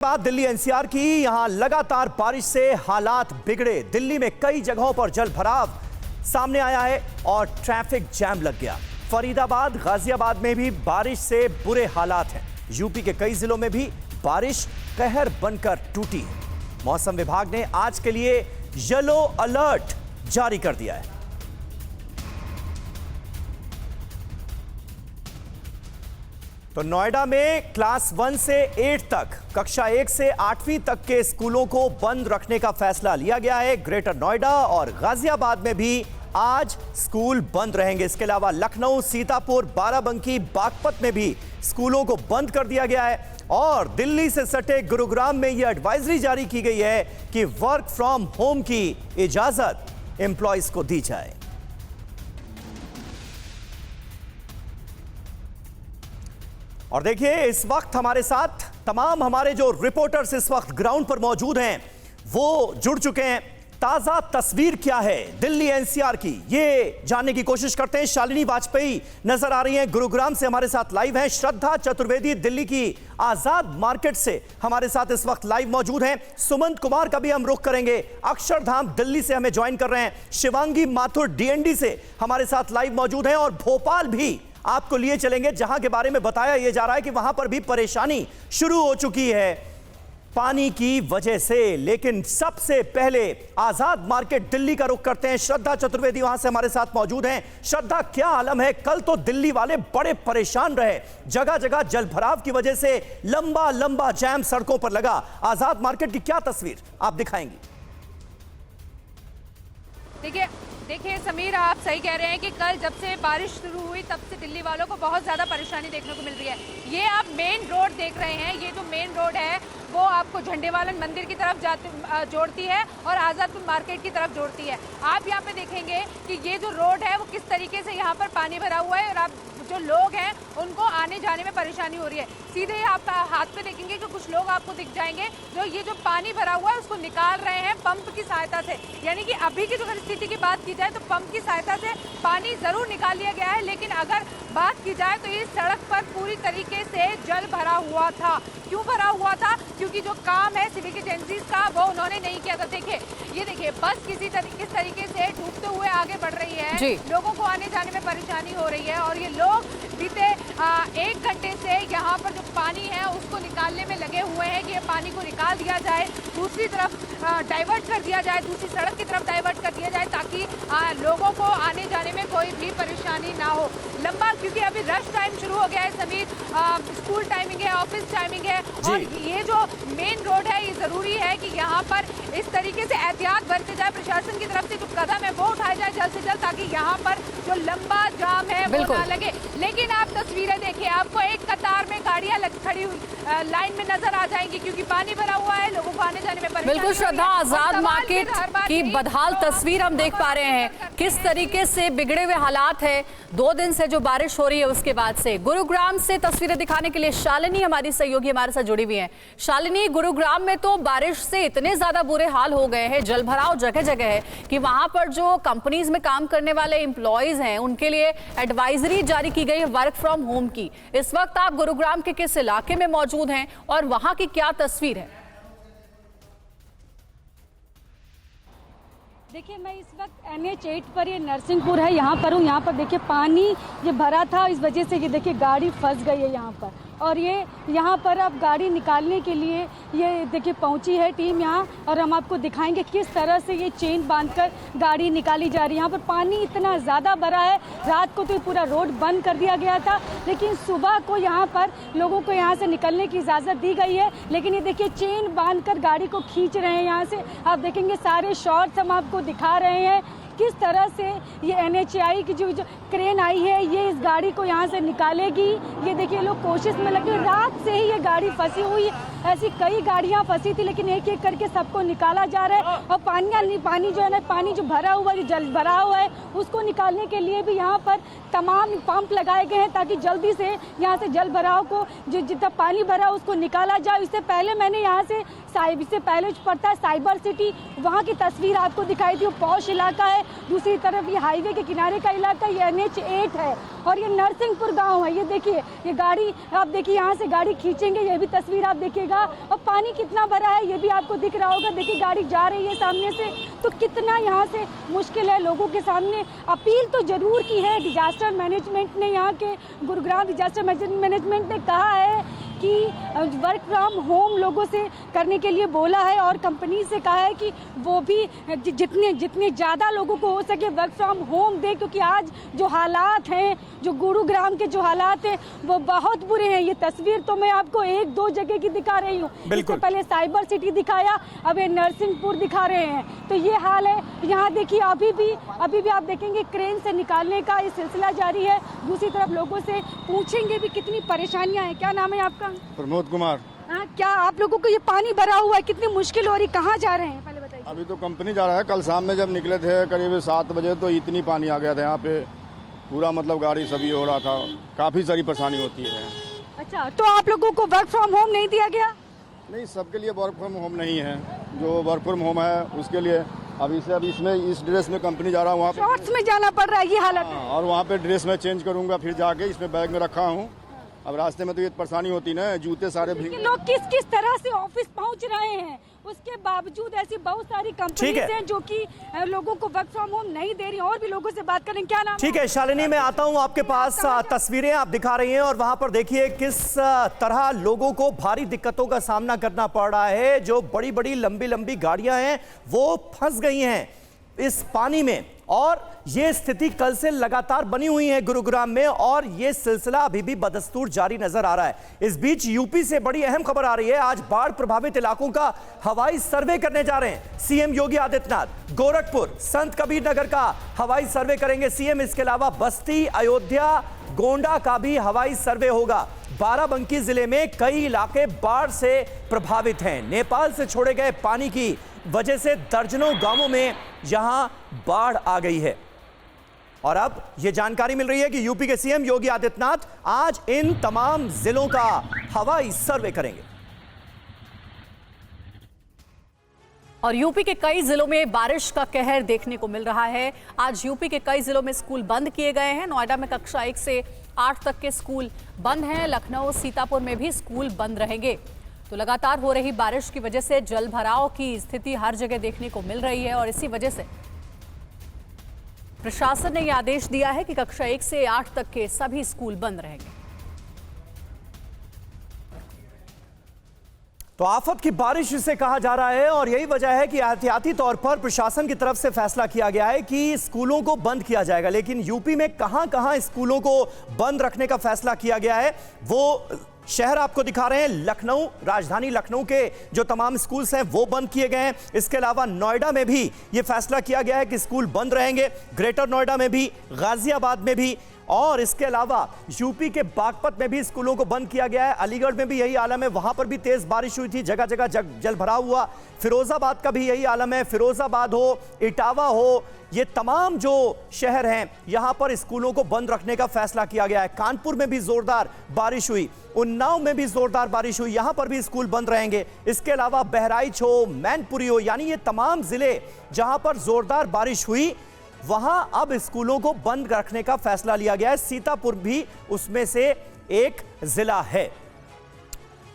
बात दिल्ली एनसीआर की। यहां लगातार बारिश से हालात बिगड़े। दिल्ली में कई जगहों पर जल भराव सामने आया है और ट्रैफिक जैम लग गया। फरीदाबाद, गाजियाबाद में भी बारिश से बुरे हालात हैं। यूपी के कई जिलों में भी बारिश कहर बनकर टूटी है। मौसम विभाग ने आज के लिए येलो अलर्ट जारी कर दिया है। तो नोएडा में क्लास 1 से 8 तक, कक्षा 1 से 8वीं तक के स्कूलों को बंद रखने का फैसला लिया गया है। ग्रेटर नोएडा और गाजियाबाद में भी आज स्कूल बंद रहेंगे। इसके अलावा लखनऊ, सीतापुर, बाराबंकी, बागपत में भी स्कूलों को बंद कर दिया गया है। और दिल्ली से सटे गुरुग्राम में यह एडवाइजरी जारी की गई है कि वर्क फ्रॉम होम की इजाजत एम्प्लॉयज को दी जाए। और देखिए, इस वक्त हमारे साथ तमाम हमारे जो रिपोर्टर्स इस वक्त ग्राउंड पर मौजूद हैं वो जुड़ चुके हैं। ताजा तस्वीर क्या है दिल्ली एनसीआर की, ये जानने की कोशिश करते हैं। शालिनी वाजपेयी नजर आ रही हैं, गुरुग्राम से हमारे साथ लाइव हैं। श्रद्धा चतुर्वेदी दिल्ली की आजाद मार्केट से हमारे साथ इस वक्त लाइव मौजूद हैं। सुमंत कुमार का भी हम रुख करेंगे, अक्षरधाम दिल्ली से हमें ज्वाइन कर रहे हैं। शिवांगी माथुर डीएनडी से हमारे साथ लाइव मौजूद हैं। और भोपाल भी आपको लिए चलेंगे, जहां के बारे में बताया यह जा रहा है कि वहां पर भी परेशानी शुरू हो चुकी है पानी की वजह से। लेकिन सबसे पहले आजाद मार्केट दिल्ली का रुख करते हैं। श्रद्धा चतुर्वेदी वहां से हमारे साथ मौजूद हैं। श्रद्धा, क्या आलम है? कल तो दिल्ली वाले बड़े परेशान रहे, जगह जगह जलभराव की वजह से लंबा लंबा जैम सड़कों पर लगा। आजाद मार्केट की क्या तस्वीर आप दिखाएंगी? देखिए समीर, आप सही कह रहे हैं कि कल जब से बारिश शुरू हुई तब से दिल्ली वालों को बहुत ज़्यादा परेशानी देखने को मिल रही है। ये आप मेन रोड देख रहे हैं, ये जो मेन रोड है वो आपको झंडेवालन मंदिर की तरफ जोड़ती है और आज़ादपुर मार्केट की तरफ जोड़ती है। आप यहाँ पे देखेंगे कि ये जो रोड है वो किस तरीके से यहाँ पर पानी भरा हुआ है और आप जो लोग हैं उनको आने जाने में परेशानी हो रही है। सीधे आप हाथ पे देखेंगे कि कुछ लोग आपको दिख जाएंगे जो ये जो पानी भरा हुआ है उसको निकाल रहे हैं पंप की सहायता से। यानी कि अभी की जो स्थिति की बात की जाए तो पंप की सहायता से पानी जरूर निकाल लिया गया है, लेकिन अगर बात की जाए तो ये सड़क पर पूरी तरीके से जल भरा हुआ था। क्यों भरा हुआ था? क्योंकि जो काम है सिविक एजेंसीज का वो उन्होंने नहीं किया था। देखिए, ये देखिए बस किस तरीके से डूबते हुए आगे बढ़ रही है, लोगों को आने जाने में परेशानी हो रही है। और ये लोग बीते 1 घंटे से यहाँ पर जो पानी है उसको निकालने में लगे हुए हैं कि ये पानी को निकाल दिया जाए, दूसरी तरफ डाइवर्ट कर दिया जाए, दूसरी सड़क की तरफ डाइवर्ट कर दिया जाए ताकि लोगों को आने जाने में कोई भी परेशानी ना हो। लंबा, क्योंकि अभी रश टाइम शुरू हो गया है समीर, स्कूल टाइमिंग है, ऑफिस टाइमिंग है। और ये जो मेन रोड है ये जरूरी है कि यहाँ पर इस तरीके से एहतियात बरते जाए, प्रशासन की तरफ से जो कदम है वो उठाया जाए जल्द से जल्द, ताकि यहाँ पर जो लंबा जाम है वो ना लगे। लेकिन आप तस्वीरें देखिए, आपको एक कतार में गाड़ियां खड़ी हुई लाइन में नजर आ जाएंगी क्योंकि पानी भरा हुआ है, लोगों को आने जाने में परेशानी। बिल्कुल श्रद्धा, आजाद मार्केट की बदहाल तस्वीर हम देख पा रहे हैं, किस तरीके से बिगड़े हुए हालात है 2 दिन से जो बारिश हो रही है उसके बाद से। गुरुग्राम से तस्वीरें दिखाने के लिए शालिनी हमारी सहयोगी हमारे साथ जुड़ी हुई हैं। शालिनी, गुरुग्राम में तो बारिश से इतने ज्यादा बुरे हाल हो गए हैं, जलभराव जगह जगह है कि वहां पर जो कंपनीज में काम करने वाले एम्प्लॉयज हैं उनके लिए एडवाइजरी जारी की गई है वर्क फ्रॉम होम की। इस वक्त आप गुरुग्राम के किस इलाके में मौजूद हैं और वहां की क्या तस्वीर है? देखिए, मैं इस वक्त NH8 पर, ये नरसिंहपुर है, यहाँ पर हूँ। यहाँ पर देखिए पानी ये भरा था, इस वजह से ये देखिए गाड़ी फंस गई है यहाँ पर। और ये यहाँ पर अब गाड़ी निकालने के लिए ये देखिए पहुँची है टीम यहाँ, और हम आपको दिखाएंगे किस तरह से ये चेन बांधकर गाड़ी निकाली जा रही है। यहाँ पर पानी इतना ज़्यादा भरा है, रात को तो पूरा रोड बंद कर दिया गया था, लेकिन सुबह को यहाँ पर लोगों को यहाँ से निकलने की इजाज़त दी गई है। लेकिन ये देखिए चेन बांधकर गाड़ी को खींच रहे हैं यहाँ से। आप देखेंगे सारे शॉट्स हम आपको दिखा रहे हैं किस तरह से ये NHAI की जो क्रेन आई है ये इस गाड़ी को यहाँ से निकालेगी। ये देखिए लोग कोशिश में लगे, रात से ही ये गाड़ी फंसी हुई है, ऐसी कई गाड़ियाँ फंसी थी, लेकिन एक एक करके सबको निकाला जा रहा है। और पानी जो है ना, पानी जो भरा हुआ है, जल भरा हुआ है, उसको निकालने के लिए भी यहाँ पर तमाम पंप लगाए गए हैं ताकि जल्दी से यहाँ से जल भराव को, जो जितना पानी भरा उसको निकाला जाए। इससे पहले मैंने यहाँ से इससे पहले पड़ता है साइबर सिटी, वहाँ की तस्वीर आपको दिखाई थी। वो पॉश इलाका है, दूसरी तरफ ये हाईवे के किनारे का इलाका, ये NH8 है और ये नरसिंहपुर गांव है। ये देखिए ये गाड़ी, आप देखिए यहाँ से गाड़ी खींचेंगे, ये भी तस्वीर आप देखिएगा। जाएगा। और पानी कितना भरा है ये भी आपको दिख रहा होगा, देखिए गाड़ी जा रही है सामने से, तो कितना यहाँ से मुश्किल है लोगों के सामने। अपील तो जरूर की है डिजास्टर मैनेजमेंट ने, यहाँ के गुरुग्राम डिजास्टर मैनेजमेंट ने कहा है कि वर्क फ्रॉम होम लोगों से करने के लिए बोला है, और कंपनी से कहा है कि वो भी जितने ज़्यादा लोगों को हो सके वर्क फ्रॉम होम दे, क्योंकि आज जो हालात हैं, जो गुरुग्राम के जो हालात हैं वो बहुत बुरे हैं। ये तस्वीर तो मैं आपको 1-2 जगह की दिखा रही हूँ, इससे पहले साइबर सिटी दिखाया, अब ये नरसिंहपुर दिखा रहे हैं, तो ये हाल है। यहाँ देखिए अभी भी आप देखेंगे क्रेन से निकालने का ये सिलसिला जारी है। दूसरी तरफ लोगों से पूछेंगे भी कितनी परेशानियां हैं। क्या नाम है आपका? प्रमोद कुमार। हाँ, क्या आप लोगों को ये पानी भरा हुआ है, कितनी मुश्किल हो रही, कहाँ जा रहे हैं पहले बताइए? अभी तो कंपनी जा रहा है। कल शाम में जब निकले थे करीब 7 बजे तो इतनी पानी आ गया था यहाँ पे, पूरा मतलब गाड़ी सभी हो रहा था, काफ़ी सारी परेशानी होती है। अच्छा, तो आप लोगों को वर्क फ्रॉम होम नहीं दिया गया? नहीं, सबके लिए वर्क फ्रॉम होम नहीं है। जो वर्क फ्रॉम होम है उसके लिए अब इसमें इस ड्रेस में कंपनी जा रहा हूँ, वहाँ पे शॉर्ट्स में जाना पड़ रहा है, ये हालत है। और वहाँ पे ड्रेस में चेंज करूँगा, फिर जाके इसमें बैग में रखा हूँ। अब रास्ते में तो ये परेशानी होती ना, जूते सारे भीग। लोग किस तरह से ऑफिस पहुंच रहे हैं, उसके बावजूद ऐसी बहुत सारी कंपनीज हैं जो कि लोगों को वर्क फ्रॉम होम नहीं दे रही। और भी लोगों से बात करें। क्या नाम? ठीक है शालिनी, मैं आता हूं आपके पास। तस्वीरें आप दिखा रही हैं और वहां पर देखिए किस तरह लोगों को भारी दिक्कतों का सामना करना पड़ रहा है। जो बड़ी बड़ी लंबी लंबी गाड़ियां हैं वो फंस गई हैं इस पानी में, और ये स्थिति कल से लगातार बनी हुई है गुरुग्राम में, और ये सिलसिला अभी भी बदस्तूर जारी नजर आ रहा है। इस बीच यूपी से बड़ी अहम खबर आ रही है। आज बाढ़ प्रभावित इलाकों का हवाई सर्वे करने जा रहे हैं सीएम योगी आदित्यनाथ। गोरखपुर, संत कबीर नगर का हवाई सर्वे करेंगे सीएम। इसके अलावा बस्ती, अयोध्या, गोंडा का भी हवाई सर्वे होगा। बाराबंकी जिले में कई इलाके बाढ़ से प्रभावित हैं। नेपाल से छोड़े गए पानी की वजह से दर्जनों गांवों में यहां बाढ़ आ गई है। और अब यह जानकारी मिल रही है कि यूपी के सीएम योगी आदित्यनाथ आज इन तमाम जिलों का हवाई सर्वे करेंगे। और यूपी के कई जिलों में बारिश का कहर देखने को मिल रहा है। आज यूपी के कई जिलों में स्कूल बंद किए गए हैं। नोएडा में कक्षा 1 से 8 तक के स्कूल बंद हैं। लखनऊ, सीतापुर में भी स्कूल बंद रहेंगे। तो लगातार हो रही बारिश की वजह से जल भराव की स्थिति हर जगह देखने को मिल रही है, और इसी वजह से प्रशासन ने यह आदेश दिया है कि कक्षा 1 से 8 तक के सभी स्कूल बंद रहेंगे। तो आफत की बारिश इसे कहा जा रहा है, और यही वजह है कि एहतियाती तौर पर प्रशासन की तरफ से फैसला किया गया है कि स्कूलों को बंद किया जाएगा। लेकिन यूपी में कहां-कहां स्कूलों को बंद रखने का फैसला किया गया है वो शहर आपको दिखा रहे हैं। लखनऊ, राजधानी लखनऊ के जो तमाम स्कूल्स हैं वो बंद किए गए हैं। इसके अलावा नोएडा में भी ये फैसला किया गया है कि स्कूल बंद रहेंगे। ग्रेटर नोएडा में भी, गाजियाबाद में भी, और इसके अलावा यूपी के बागपत में भी स्कूलों को बंद किया गया है। अलीगढ़ में भी यही आलम है, वहां पर भी तेज बारिश हुई थी, जगह जगह जल भराव हुआ। फिरोजाबाद का भी यही आलम है। फिरोजाबाद हो, इटावा हो, ये तमाम जो शहर हैं यहां पर स्कूलों को बंद रखने का फैसला किया गया है। कानपुर में भी जोरदार बारिश हुई, उन्नाव में भी जोरदार बारिश हुई, यहां पर भी स्कूल बंद रहेंगे। इसके अलावा बहराइच हो, मैनपुरी हो, यानी ये तमाम जिले जहां पर जोरदार बारिश हुई वहां अब स्कूलों को बंद रखने का फैसला लिया गया है। सीतापुर भी उसमें से एक जिला है।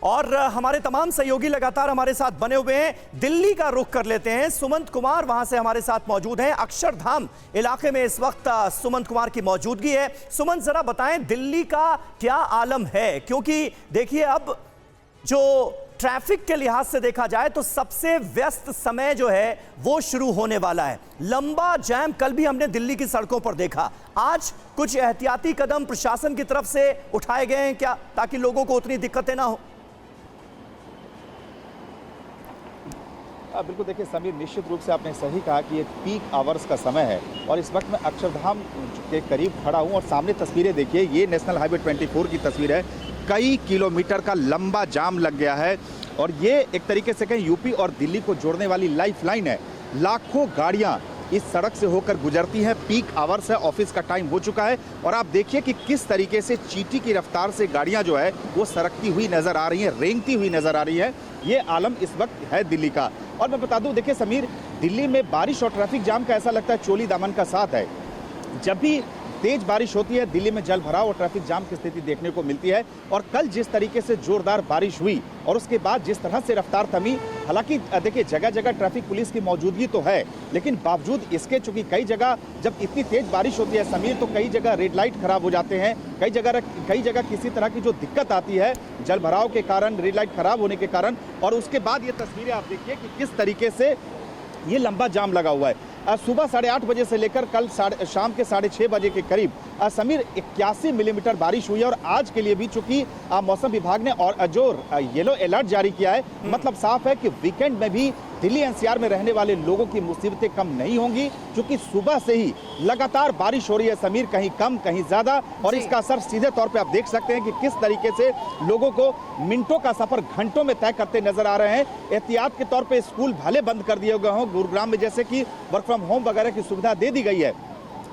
और हमारे तमाम सहयोगी लगातार हमारे साथ बने हुए हैं। दिल्ली का रुख कर लेते हैं। सुमंत कुमार वहां से हमारे साथ मौजूद हैं। अक्षरधाम इलाके में इस वक्त सुमंत कुमार की मौजूदगी है। सुमंत, जरा बताएं दिल्ली का क्या आलम है, क्योंकि देखिए अब जो ट्रैफिक के लिहाज से देखा जाए तो सबसे व्यस्त समय जो है वो शुरू होने वाला है। लंबा जैम कल भी हमने दिल्ली की सड़कों पर देखा। आज कुछ एहतियाती कदम प्रशासन की तरफ से उठाए गए हैं क्या, ताकि लोगों को उतनी दिक्कतें ना हो? बिल्कुल, देखिए समीर, निश्चित रूप से आपने सही कहा कि ये पीक आवर्स का समय है, और इस वक्त मैं अक्षरधाम के करीब खड़ा हूँ और सामने तस्वीरें देखिए, ये नेशनल हाईवे 24 की तस्वीर है। कई किलोमीटर का लंबा जाम लग गया है, और ये एक तरीके से कहें यूपी और दिल्ली को जोड़ने वाली लाइफलाइन है। लाखों गाड़ियाँ इस सड़क से होकर गुजरती हैं। पीक आवर्स है, ऑफिस का टाइम हो चुका है, और आप देखिए कि किस तरीके से चींटी की रफ्तार से गाड़ियां जो है वो सरकती हुई नजर आ रही हैं, रेंगती हुई नजर आ रही है। ये आलम इस वक्त है दिल्ली का। और मैं बता दूं, देखिए समीर, दिल्ली में बारिश और ट्रैफिक जाम का ऐसा लगता है चोली दामन का साथ है। जब भी तेज बारिश होती है, दिल्ली में जल भराव और ट्रैफिक जाम की स्थिति देखने को मिलती है। और कल जिस तरीके से जोरदार बारिश हुई और उसके बाद जिस तरह से रफ्तार थमी, हालांकि देखिए जगह जगह ट्रैफिक पुलिस की मौजूदगी तो है, लेकिन बावजूद इसके चूंकि कई जगह जब इतनी तेज बारिश होती है समीर, तो कई जगह रेड लाइट खराब हो जाते हैं, कई जगह किसी तरह की जो दिक्कत आती है जल भराव के कारण, रेड लाइट खराब होने के कारण। और उसके बाद ये तस्वीरें आप देखिए कि किस तरीके से ये लंबा जाम लगा हुआ है। सुबह 8:30 बजे से लेकर कल शाम के 6:30 बजे के करीब समीर 81 मिलीमीटर बारिश हुई है। और आज के लिए भी चूंकि मौसम विभाग ने और जो येलो अलर्ट जारी किया है, मतलब साफ है कि वीकेंड में भी दिल्ली एनसीआर में रहने वाले लोगों की मुसीबतें कम नहीं होंगी, क्योंकि सुबह से ही लगातार बारिश हो रही है समीर, कहीं कम कहीं ज्यादा। और इसका असर सीधे तौर पे आप देख सकते हैं कि किस तरीके से लोगों को मिनटों का सफर घंटों में तय करते नजर आ रहे हैं। एहतियात के तौर पे स्कूल भले बंद कर दिए गए हों, गुरुग्राम में जैसे कि वर्क फ्रॉम होम वगैरह की सुविधा दे दी गई है,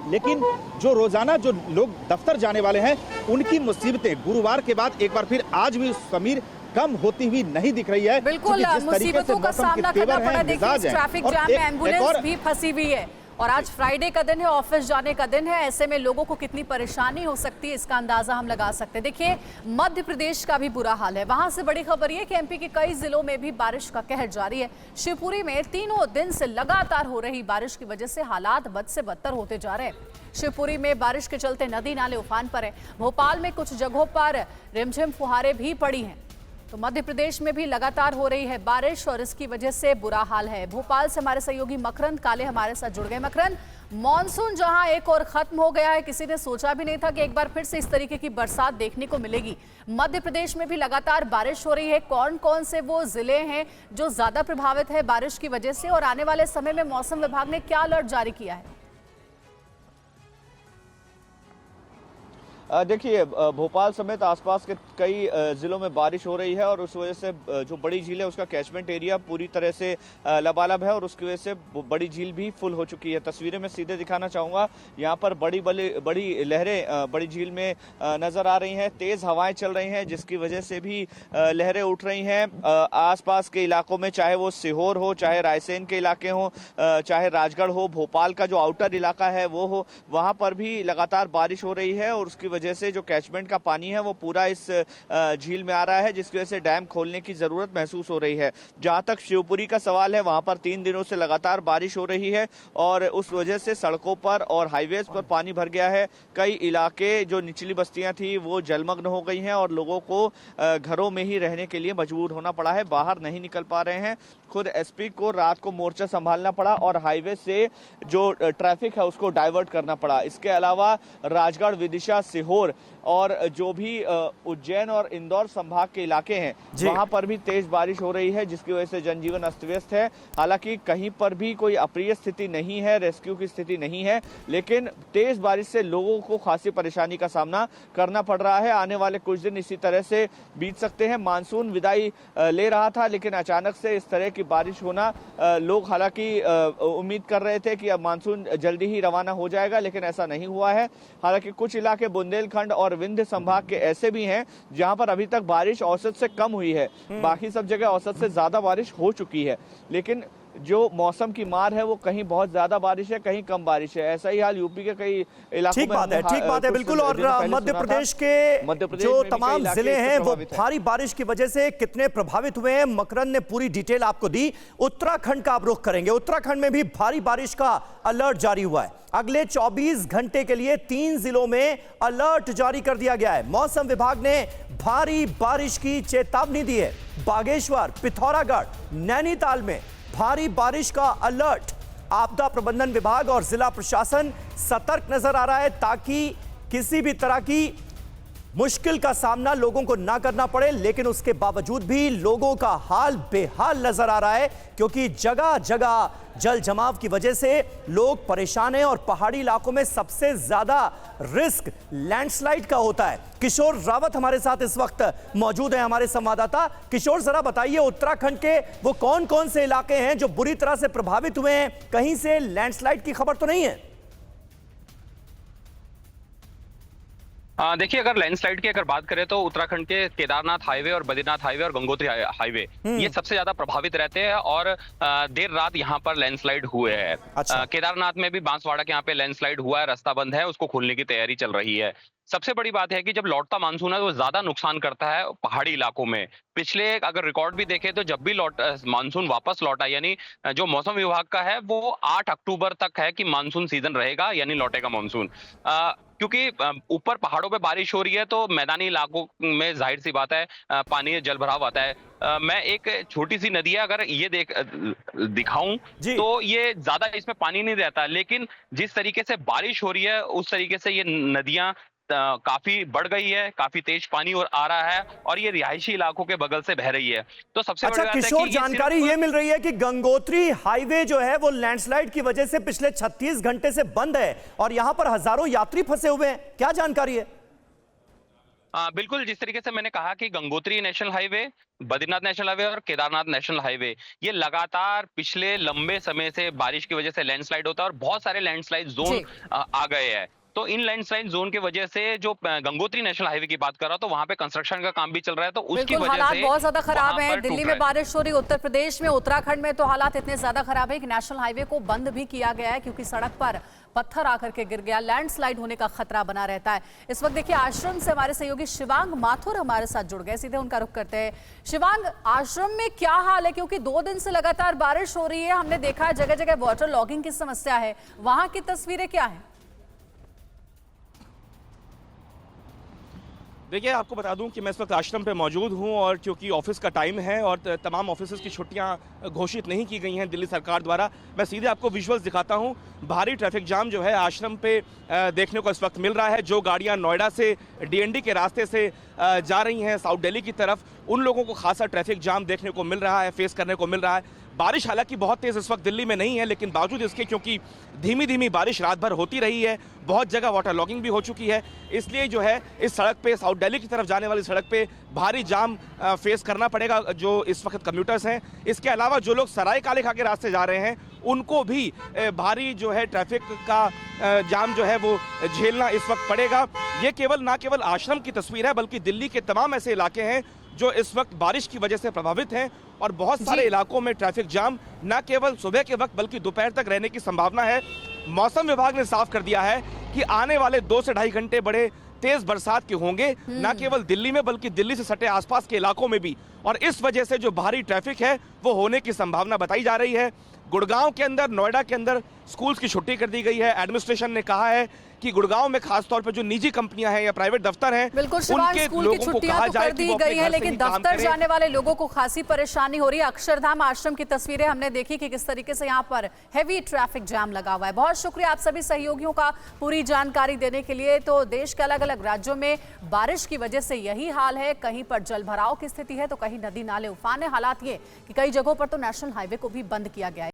लेकिन जो रोजाना जो लोग दफ्तर जाने वाले हैं उनकी मुसीबतें गुरुवार के बाद एक बार फिर आज भी समीर कम होती हुई नहीं दिख रही है। बिल्कुल मुसीबतों का सामना करना पड़ा। देखिए ट्रैफिक जाम में एम्बुलेंस भी फंसी हुई है और आज फ्राइडे का दिन है, ऑफिस जाने का दिन है, ऐसे में लोगों को कितनी परेशानी हो सकती है इसका अंदाजा हम लगा सकते हैं। देखिए मध्य प्रदेश का भी बुरा हाल है, वहां से बड़ी खबर ये कि एमपी के कई जिलों में भी बारिश का कहर जारी है। शिवपुरी में 3 दिन से लगातार हो रही बारिश की वजह से हालात बद से बदतर होते जा रहे हैं। शिवपुरी में बारिश के चलते नदी नाले उफान पर है। भोपाल में कुछ जगहों पर रिमझिम फुहारें भी पड़ी हैं। तो मध्य प्रदेश में भी लगातार हो रही है बारिश और इसकी वजह से बुरा हाल है। भोपाल से हमारे सहयोगी मकरंद काले हमारे साथ जुड़ गए। मकरंद, मॉनसून जहां एक और खत्म हो गया है, किसी ने सोचा भी नहीं था कि एक बार फिर से इस तरीके की बरसात देखने को मिलेगी। मध्य प्रदेश में भी लगातार बारिश हो रही है। कौन कौन से वो जिले हैं जो ज्यादा प्रभावित है बारिश की वजह से, और आने वाले समय में मौसम विभाग ने क्या अलर्ट जारी किया है? देखिए भोपाल समेत आसपास के कई जिलों में बारिश हो रही है और उस वजह से जो बड़ी झील है उसका कैचमेंट एरिया पूरी तरह से लबालब है और उसकी वजह से बड़ी झील भी फुल हो चुकी है। तस्वीरें मैं सीधे दिखाना चाहूँगा। यहाँ पर बड़ी लहरें बड़ी झील में नज़र आ रही हैं। तेज़ हवाएं चल रही हैं जिसकी वजह से भी लहरें उठ रही हैं। आसपास के इलाकों में, चाहे वो सीहोर हो, चाहे रायसेन के इलाके हों, चाहे राजगढ़ हो, भोपाल का जो आउटर इलाका है वो हो, वहाँ पर भी लगातार बारिश हो रही है और उसकी वजह से जो कैचमेंट का पानी है वो पूरा इस झील में आ रहा है, जिसकी वजह से डैम खोलने की जरूरत महसूस हो रही है। जहां तक शिवपुरी का सवाल है, वहां पर 3 दिनों से लगातार बारिश हो रही है और उस वजह से सड़कों पर और हाईवेज पर पानी भर गया है। कई इलाके जो निचली बस्तियां थी वो जलमग्न हो गई हैं और लोगों को घरों में ही रहने के लिए मजबूर होना पड़ा है, बाहर नहीं निकल पा रहे हैं। खुद एसपी को रात को मोर्चा संभालना पड़ा और हाईवे से जो ट्रैफिक है उसको डाइवर्ट करना पड़ा। इसके अलावा राजगढ़, विदिशा, सीहोर और जो भी उज्जैन और इंदौर संभाग के इलाके हैं वहां पर भी तेज बारिश हो रही है, जिसकी वजह से जनजीवन अस्त व्यस्त है। हालांकि कहीं पर भी कोई अप्रिय स्थिति नहीं है, रेस्क्यू की स्थिति नहीं है, लेकिन तेज बारिश से लोगों को खासी परेशानी का सामना करना पड़ रहा है। आने वाले कुछ दिन इसी तरह से बीत सकते हैं। मानसून विदाई ले रहा था, लेकिन अचानक से इस तरह की बारिश होना, लोग हालांकि उम्मीद कर रहे थे कि अब मानसून जल्दी ही रवाना हो जाएगा, लेकिन ऐसा नहीं हुआ है। हालांकि कुछ इलाके बुंदेलखंड और विंध्य संभाग के ऐसे भी हैं जहां पर अभी तक बारिश औसत से कम हुई है, बाकी सब जगह औसत से ज्यादा बारिश हो चुकी है। लेकिन जो मौसम की मार है वो कहीं बहुत ज्यादा बारिश है, कहीं कम बारिश है। ऐसा ही हाल यूपी के कई इलाकों में। ठीक बात है बिल्कुल। और मध्य प्रदेश के जो तमाम जिले हैं वो भारी बारिश की वजह से कितने प्रभावित हुए हैं, मकरंद ने पूरी डिटेल आपको दी। उत्तराखंड का आप रुख करेंगे। उत्तराखंड में भी भारी बारिश का अलर्ट जारी हुआ है। अगले 24 घंटे के लिए 3 जिलों में अलर्ट जारी कर दिया गया है। मौसम विभाग ने भारी बारिश की चेतावनी दी है। बागेश्वर, पिथौरागढ़, नैनीताल में भारी बारिश का अलर्ट। आपदा प्रबंधन विभाग और जिला प्रशासन सतर्क नजर आ रहा है ताकि किसी भी तरह की मुश्किल का सामना लोगों को ना करना पड़े। लेकिन उसके बावजूद भी लोगों का हाल बेहाल नजर आ रहा है, क्योंकि जगह जगह जल जमाव की वजह से लोग परेशान हैं और पहाड़ी इलाकों में सबसे ज्यादा रिस्क लैंडस्लाइड का होता है। किशोर रावत हमारे साथ इस वक्त मौजूद हैं, हमारे संवाददाता। किशोर, जरा बताइए उत्तराखंड के वो कौन कौन से इलाके हैं जो बुरी तरह से प्रभावित हुए हैं? कहीं से लैंडस्लाइड की खबर तो नहीं है? देखिए, अगर लैंडस्लाइड की अगर बात करें तो उत्तराखंड के केदारनाथ हाईवे और बद्रीनाथ हाईवे और गंगोत्री हाईवे ये सबसे ज्यादा प्रभावित रहते हैं और देर रात यहाँ पर लैंडस्लाइड हुए हैं। अच्छा। केदारनाथ में भी बांसवाड़ा के यहाँ पे लैंडस्लाइड हुआ है, रास्ता बंद है, उसको खोलने की तैयारी चल रही है। सबसे बड़ी बात है कि जब लौटता मानसून है तो ज्यादा नुकसान करता है पहाड़ी इलाकों में। पिछले अगर रिकॉर्ड भी देखें तो जब भी मानसून वापस लौटा, यानी जो मौसम विभाग का है वो 8 अक्टूबर तक है कि मानसून सीजन रहेगा, यानी लौटेगा मानसून। क्योंकि ऊपर पहाड़ों पे बारिश हो रही है तो मैदानी इलाकों में जाहिर सी बात है पानी जल भराव आता है। मैं एक छोटी सी नदी है अगर ये दिखाऊं तो ये ज्यादा इसमें पानी नहीं रहता, लेकिन जिस तरीके से बारिश हो रही है उस तरीके से ये नदियां काफी बढ़ गई है, काफी तेज पानी और आ रहा है और ये रिहायशी इलाकों के बगल से बह रही है। तो सबसे अच्छा बड़ी बात है किशोर, कि जानकारी ये मिल रही है कि गंगोत्री हाईवे जो है वो लैंडस्लाइड की वजह से पिछले 36 घंटे से बंद है और यहां पर हजारों यात्री फंसे हुए हैं, क्या जानकारी है? बिल्कुल, जिस तरीके से मैंने कहा कि Gangotri national highway, Badrinath national highway और केदारनाथ नेशनल हाईवे ये लगातार पिछले लंबे समय से बारिश की वजह से लैंडस्लाइड होता है और बहुत सारे लैंडस्लाइड जोन आ गए हैं। तो इन लैंडस्लाइड जोन की वजह से जो गंगोत्री नेशनल हाईवे की बात कर रहा हूं तो वहां पे कंस्ट्रक्शन का काम भी चल रहा है, तो उसकी वजह हालात से बहुत ज्यादा खराब वहां है। पर दिल्ली टूट में रहा है। बारिश हो रही, उत्तर प्रदेश में, उत्तराखंड में तो हालात इतने ज्यादा खराब है कि नेशनल हाईवे को बंद भी किया गया है क्योंकि सड़क पर पत्थर आकर के गिर गया, लैंडस्लाइड होने का खतरा बना रहता है। इस वक्त देखिए आश्रम से हमारे सहयोगी शिवांग माथुर हमारे साथ जुड़ गए, सीधे उनका रुख करते हैं। शिवांग, आश्रम में क्या हाल है, क्योंकि 2 दिन से लगातार बारिश हो रही है, हमने देखा है जगह जगह वाटर लॉगिंग की समस्या है, वहां की तस्वीरें क्या है? देखिए, आपको बता दूं कि मैं इस वक्त आश्रम पे मौजूद हूं और क्योंकि ऑफिस का टाइम है और तमाम ऑफिस की छुट्टियां घोषित नहीं की गई हैं दिल्ली सरकार द्वारा, मैं सीधे आपको विजुअल्स दिखाता हूं। भारी ट्रैफिक जाम जो है आश्रम पे देखने को इस वक्त मिल रहा है। जो गाड़ियां नोएडा से डीएनडी के रास्ते से जा रही हैं साउथ दिल्ली की तरफ, उन लोगों को खासा ट्रैफिक जाम देखने को मिल रहा है, फेस करने को मिल रहा है। बारिश हालांकि बहुत तेज इस वक्त दिल्ली में नहीं है, लेकिन बावजूद इसके क्योंकि धीमी धीमी बारिश रात भर होती रही है, बहुत जगह वाटर लॉगिंग भी हो चुकी है, इसलिए जो है इस सड़क पे, साउथ दिल्ली की तरफ जाने वाली सड़क पे भारी जाम फेस करना पड़ेगा जो इस वक्त कम्यूटर्स हैं। इसके अलावा जो लोग सराय काले खां के रास्ते जा रहे हैं उनको भी भारी जो है ट्रैफिक का जाम जो है वो झेलना इस वक्त पड़ेगा। ये ना केवल आश्रम की तस्वीर है, बल्कि दिल्ली के तमाम ऐसे इलाके हैं जो इस वक्त बारिश की वजह से प्रभावित हैं और बहुत सारे इलाकों में ट्रैफिक जाम न केवल सुबह के वक्त बल्कि दोपहर तक रहने की संभावना है। मौसम विभाग ने साफ कर दिया है कि आने वाले 2 से ढाई घंटे बड़े तेज बरसात के होंगे, न केवल दिल्ली में बल्कि दिल्ली से सटे आसपास के इलाकों में भी, और इस वजह से जो भारी ट्रैफिक है वो होने की संभावना बताई जा रही है। गुड़गांव के अंदर, नोएडा के अंदर स्कूल्स की छुट्टी कर दी गई है। एडमिनिस्ट्रेशन ने कहा है कि गुड़गांव में खासतौर पर जो निजी कंपनियां हैं या प्राइवेट दफ्तर हैं, बिल्कुल उनके स्कूल की लोगों को छुट्टियां कहा तो जाए कर कि दी वो अपने गई है, घर से लेकिन ही काम दफ्तर करें। जाने वाले लोगों को खासी परेशानी हो रही है। अक्षरधाम आश्रम की तस्वीरें हमने देखी कि किस तरीके से यहाँ पर हैवी ट्रैफिक जाम लगा हुआ है। बहुत शुक्रिया आप सभी सहयोगियों का पूरी जानकारी देने के लिए। तो देश के अलग अलग राज्यों में बारिश की वजह से यही हाल है, कहीं पर जल भराव की स्थिति है तो कहीं नदी नाले उफान है। हालात ये कि कई जगहों पर तो नेशनल हाईवे को भी बंद किया गया है।